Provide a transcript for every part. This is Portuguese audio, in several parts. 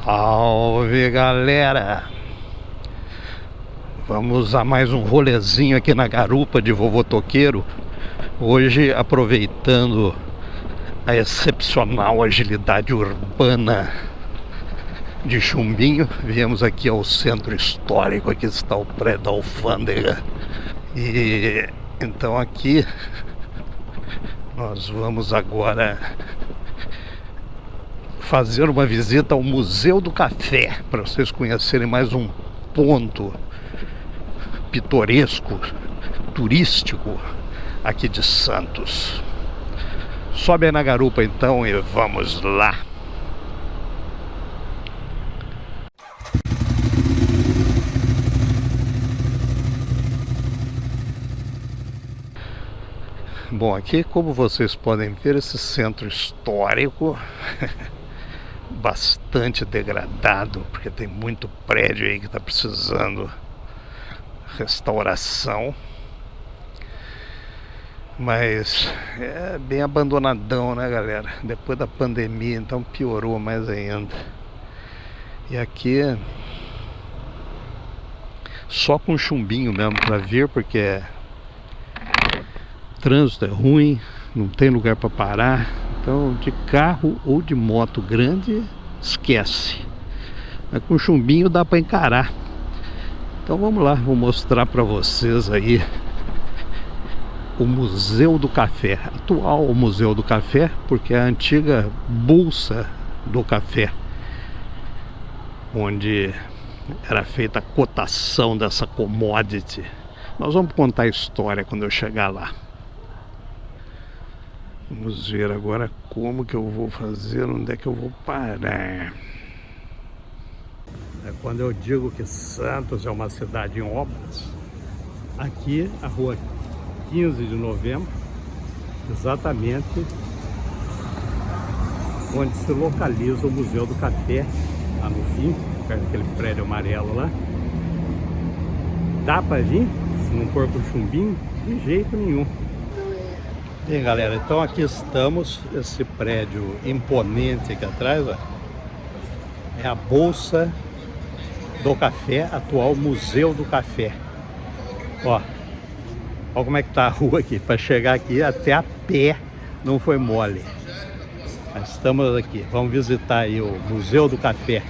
Salve, galera! Vamos a mais um rolezinho aqui na garupa de Vovô Toqueiro. Hoje aproveitando a excepcional agilidade urbana de Chumbinho, viemos aqui ao centro histórico. Aqui está o prédio da alfândega. E então aqui nós vamos agora fazer uma visita ao Museu do Café, para vocês conhecerem mais um ponto pitoresco, turístico aqui de Santos. Sobe aí na garupa então e vamos lá. Bom, aqui, como vocês podem ver, esse centro histórico bastante degradado, porque tem muito prédio aí que está precisando restauração, mas é bem abandonadão, né, galera? Depois da pandemia, então piorou mais ainda. E aqui só com chumbinho mesmo para vir, porque trânsito é ruim, não tem lugar para parar. Então, de carro ou de moto grande, esquece. Mas com chumbinho dá para encarar. Então vamos lá, vou mostrar para vocês aí o Museu do Café. Atual Museu do Café, porque é a antiga Bolsa do Café, onde era feita a cotação dessa commodity. Nós vamos contar a história quando eu chegar lá. Vamos ver agora como que eu vou fazer, onde é que eu vou parar. Quando eu digo que Santos é uma cidade em obras, aqui a rua 15 de novembro, exatamente onde se localiza o Museu do Café, lá no fim, perto daquele prédio amarelo lá. Dá pra vir, se não for pro chumbinho, de jeito nenhum. Bem, galera, então aqui estamos, esse prédio imponente aqui atrás, ó, é a Bolsa do Café, atual Museu do Café. Ó como é que tá a rua aqui, para chegar aqui até a pé não foi mole. Mas estamos aqui, vamos visitar aí o Museu do Café.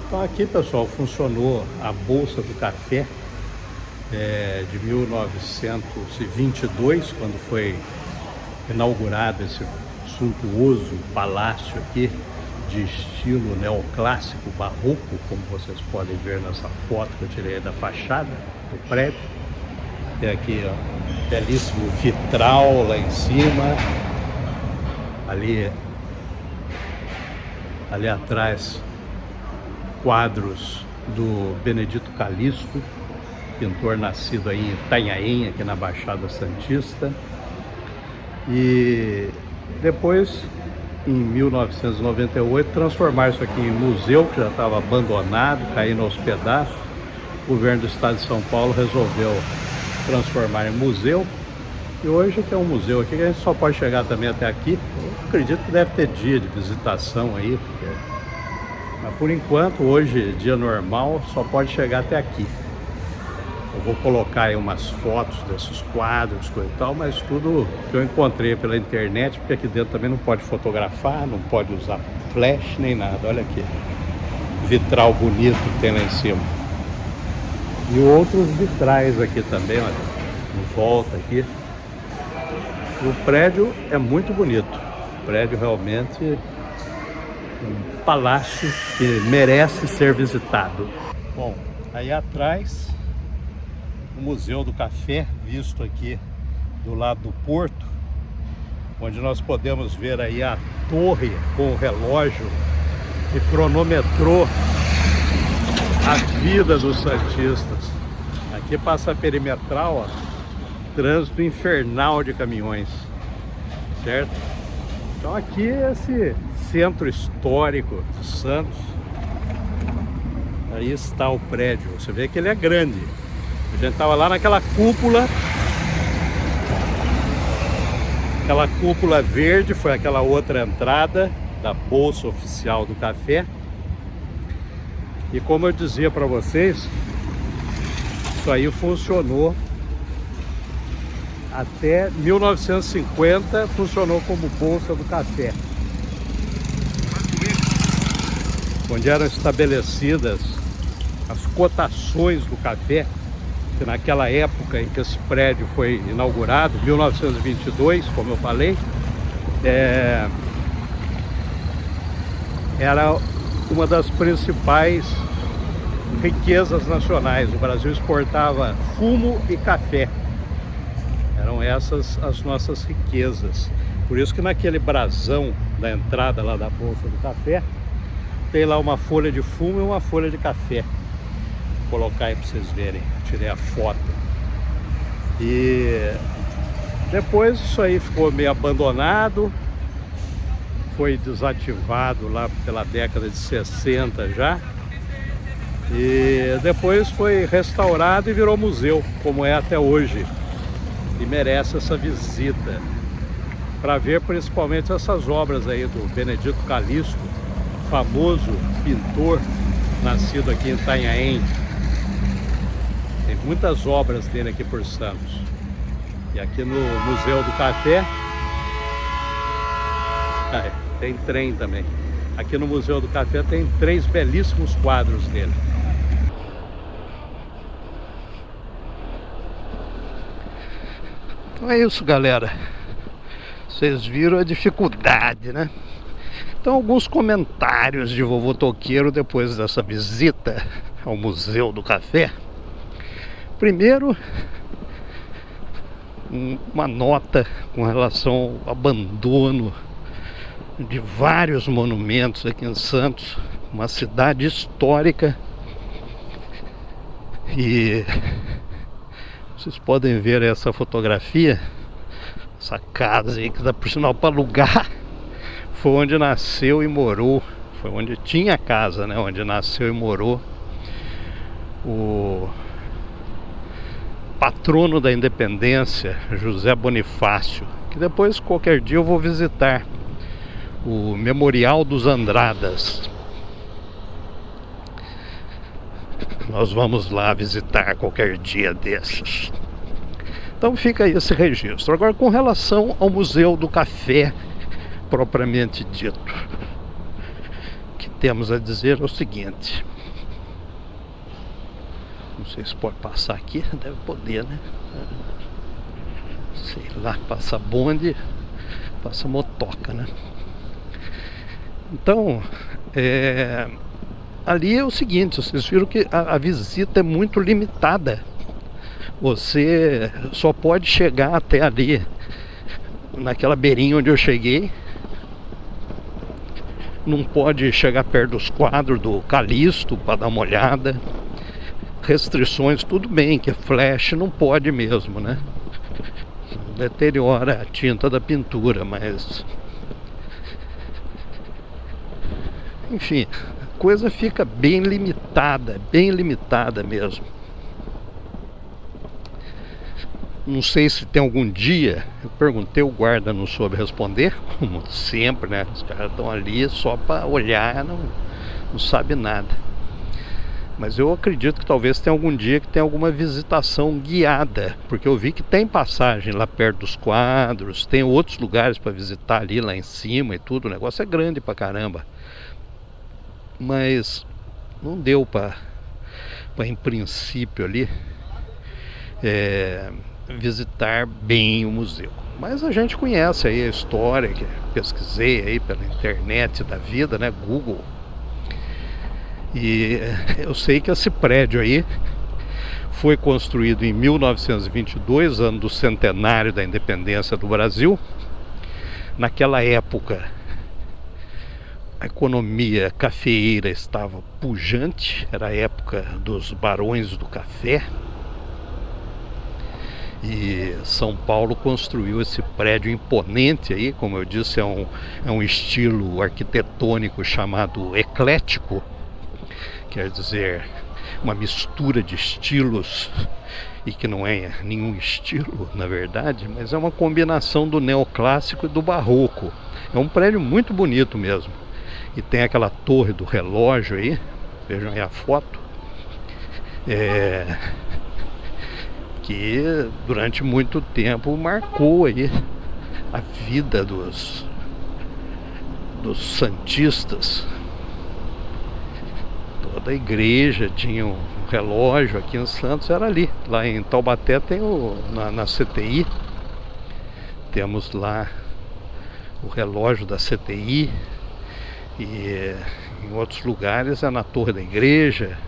Então aqui, pessoal, funcionou a Bolsa do Café de 1922, quando foi inaugurado esse suntuoso palácio aqui de estilo neoclássico barroco, como vocês podem ver nessa foto que eu tirei da fachada do prédio. Tem aqui, ó, belíssimo vitral lá em cima, ali atrás quadros do Benedito Calixto, pintor nascido aí em Itanhaém, aqui na Baixada Santista. E depois, em 1998, transformar isso aqui em museu, que já estava abandonado, caindo aos pedaços. O governo do estado de São Paulo resolveu transformar em museu. E hoje tem um museu aqui que a gente só pode chegar também até aqui. Eu acredito que deve ter dia de visitação aí, mas por enquanto, hoje, dia normal, só pode chegar até aqui. Eu vou colocar aí umas fotos desses quadros, coisa e tal, mas tudo que eu encontrei pela internet, porque aqui dentro também não pode fotografar, não pode usar flash nem nada. Olha aqui, vitral bonito que tem lá em cima. E outros vitrais aqui também, olha, em volta aqui. O prédio é muito bonito. O prédio realmente um palácio que merece ser visitado. Bom, aí atrás o Museu do Café, visto aqui do lado do porto, onde nós podemos ver aí a torre com o relógio que cronometrou a vida dos santistas. Aqui passa a perimetral, ó, trânsito infernal de caminhões, certo? Então aqui é esse centro histórico de Santos. Aí está o prédio, você vê que ele é grande. A gente estava lá naquela cúpula, aquela cúpula verde, foi aquela outra entrada da Bolsa Oficial do Café. E como eu dizia para vocês, isso aí funcionou até 1950, funcionou como bolsa do café, onde eram estabelecidas as cotações do café, que naquela época em que esse prédio foi inaugurado, 1922, como eu falei, era uma das principais riquezas nacionais. O Brasil exportava fumo e café. Eram essas as nossas riquezas. Por isso que naquele brasão da entrada lá da Bolsa do Café, tem lá uma folha de fumo e uma folha de café. Vou colocar aí para vocês verem. Tirei a foto. E depois isso aí ficou meio abandonado. Foi desativado lá pela década de 60 já. E depois foi restaurado e virou museu, como é até hoje. E merece essa visita, para ver principalmente essas obras aí do Benedito Calixto, famoso pintor, nascido aqui em Itanhaém. Tem muitas obras dele aqui por Santos. E aqui no Museu do Café, tem trem também. Aqui no Museu do Café tem 3 belíssimos quadros dele. Então é isso, galera. Vocês viram a dificuldade, né? Então, alguns comentários de vovô Toqueiro depois dessa visita ao Museu do Café. Primeiro, uma nota com relação ao abandono de vários monumentos aqui em Santos, uma cidade histórica. E vocês podem ver essa fotografia, essa casa aí que dá por sinal para alugar. Foi onde nasceu e morou, foi onde tinha a casa, né? Onde nasceu e morou o patrono da independência, José Bonifácio, que depois qualquer dia eu vou visitar o Memorial dos Andradas. Nós vamos lá visitar qualquer dia desses. Então fica aí esse registro. Agora, com relação ao Museu do Café propriamente dito, o que temos a dizer é o seguinte. Não sei se pode passar aqui, deve poder, né? Sei lá, passa bonde, passa motoca, né? Então, ali é o seguinte, vocês viram que a visita é muito limitada. Você só pode chegar até ali, naquela beirinha onde eu cheguei. Não pode chegar perto dos quadros do Calixto para dar uma olhada. Restrições, tudo bem, que flash não pode mesmo, né? Deteriora a tinta da pintura, mas... enfim, a coisa fica bem limitada mesmo. Não sei se tem algum dia, eu perguntei, o guarda não soube responder, como sempre, né? Os caras estão ali só para olhar, não sabe nada. Mas eu acredito que talvez tenha algum dia que tenha alguma visitação guiada, porque eu vi que tem passagem lá perto dos quadros, tem outros lugares para visitar ali lá em cima e tudo, o negócio é grande pra caramba. Mas não deu para em princípio ali visitar bem o museu. Mas a gente conhece aí a história, que pesquisei aí pela internet da vida, né, Google. E eu sei que esse prédio aí foi construído em 1922, ano do centenário da independência do Brasil. Naquela época, a economia cafeeira estava pujante, era a época dos barões do café. E São Paulo construiu esse prédio imponente aí, como eu disse, é um estilo arquitetônico chamado eclético. Quer dizer, uma mistura de estilos, e que não é nenhum estilo, na verdade, mas é uma combinação do neoclássico e do barroco. É um prédio muito bonito mesmo. E tem aquela torre do relógio aí, vejam aí a foto, que durante muito tempo marcou aí a vida dos santistas. Toda a igreja tinha um relógio. Aqui em Santos era ali. Lá em Taubaté tem na CTI, temos lá o relógio da CTI. E em outros lugares é na torre da igreja.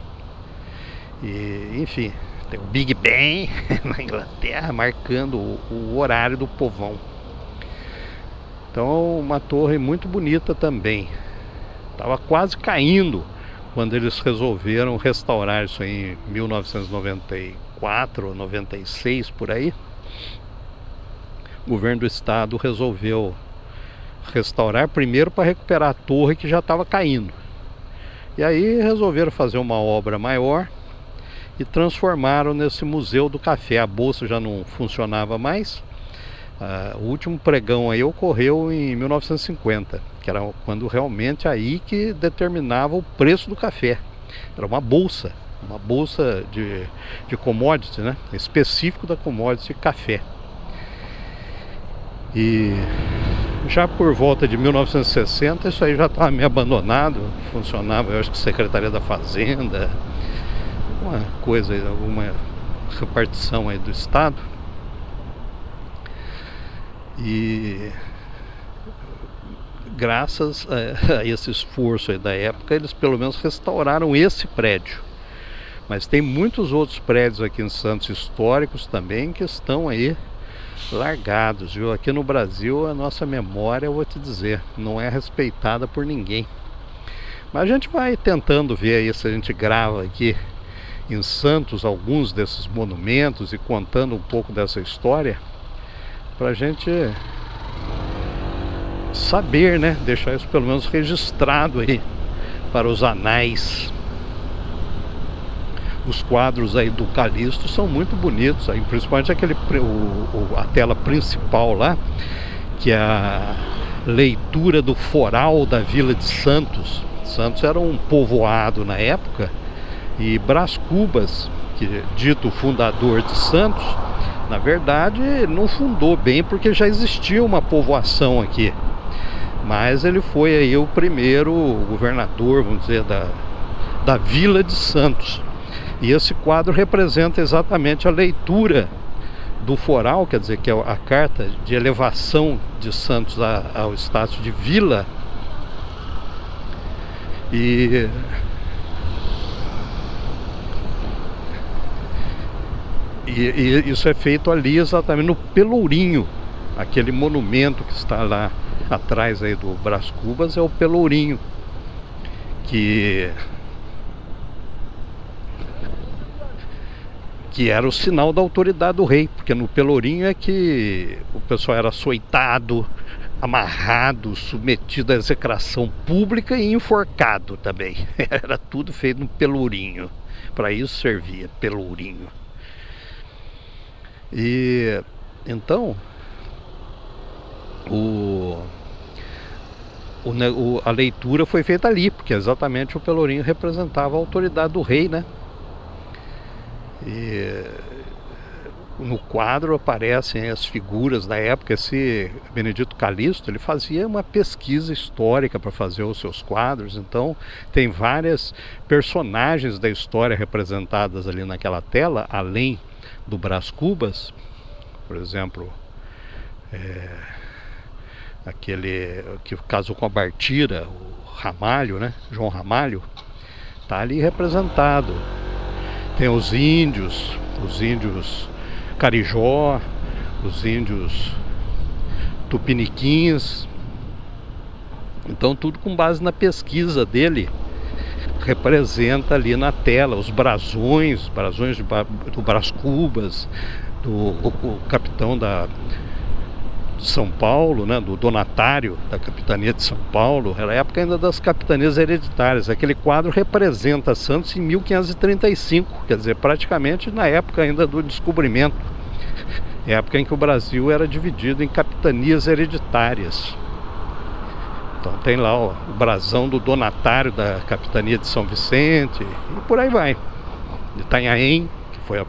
E enfim, tem o Big Ben na Inglaterra, marcando o horário do povão. Então, uma torre muito bonita também. Estava quase caindo quando eles resolveram restaurar isso aí em 1994 ou 96, por aí. O governo do estado resolveu restaurar primeiro para recuperar a torre que já estava caindo. E aí resolveram fazer uma obra maior e transformaram nesse Museu do Café. A bolsa já não funcionava mais. O último pregão aí ocorreu em 1950, que era quando realmente aí que determinava o preço do café. Era uma bolsa de commodity, né? Específico da commodity café. E já por volta de 1960 isso aí já estava meio abandonado. Funcionava, eu acho que Secretaria da Fazenda, alguma coisa, alguma repartição aí do estado. E graças a esse esforço aí da época, eles pelo menos restauraram esse prédio. Mas tem muitos outros prédios aqui em Santos históricos também que estão aí largados, viu? Aqui no Brasil a nossa memória, eu vou te dizer, não é respeitada por ninguém. Mas a gente vai tentando ver aí se a gente grava aqui em Santos alguns desses monumentos e contando um pouco dessa história, pra gente saber, né? Deixar isso pelo menos registrado aí para os anais. Os quadros aí do Calixto são muito bonitos aí, principalmente a tela principal lá, que é a leitura do foral da Vila de Santos. Santos era um povoado na época, e Brás Cubas, que dito fundador de Santos, na verdade não fundou bem, porque já existia uma povoação aqui, mas ele foi aí o primeiro governador, vamos dizer, da Vila de Santos. E esse quadro representa exatamente a leitura do foral, quer dizer, que é a carta de elevação de Santos ao status de vila. E isso é feito ali exatamente no Pelourinho. Aquele monumento que está lá atrás aí do Brás Cubas é o Pelourinho, que era o sinal da autoridade do rei, porque no Pelourinho é que o pessoal era açoitado, amarrado, submetido à execração pública e enforcado também. Era tudo feito no Pelourinho. Para isso servia Pelourinho. E então a leitura foi feita ali, porque exatamente o Pelourinho representava a autoridade do rei, né? E no quadro aparecem as figuras da época. Esse Benedito Calixto, ele fazia uma pesquisa histórica para fazer os seus quadros, então tem várias personagens da história representadas ali naquela tela, além do Brás Cubas. Por exemplo, aquele que casou com a Bartira, o Ramalho, né? João Ramalho, está ali representado. Tem os índios Carijó, os índios Tupiniquins. Então tudo com base na pesquisa dele, representa ali na tela os brasões do Brás Cubas, do capitão de São Paulo, né, do donatário da capitania de São Paulo. Era a época ainda das capitanias hereditárias. Aquele quadro representa Santos em 1535, quer dizer, praticamente na época ainda do descobrimento, época em que o Brasil era dividido em capitanias hereditárias. Então tem lá ó, o brasão do donatário da capitania de São Vicente e por aí vai. De Itanhaém, que foi o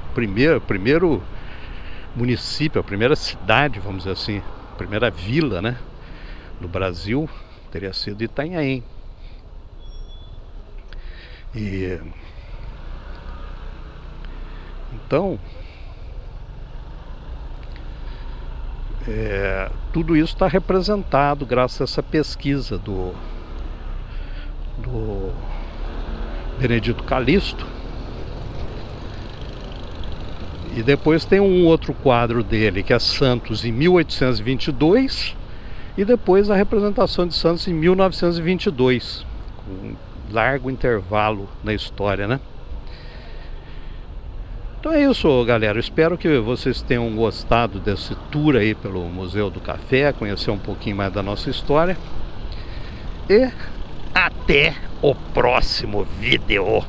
primeiro município, a primeira cidade, vamos dizer assim, a primeira vila, né, do Brasil, teria sido Itanhaém. E então tudo isso está representado graças a essa pesquisa do Benedito Calixto. E depois tem um outro quadro dele, que é Santos em 1822, e depois a representação de Santos em 1922, com um largo intervalo na história, né? Então é isso, galera. Eu espero que vocês tenham gostado desse tour aí pelo Museu do Café, conhecer um pouquinho mais da nossa história. E até o próximo vídeo.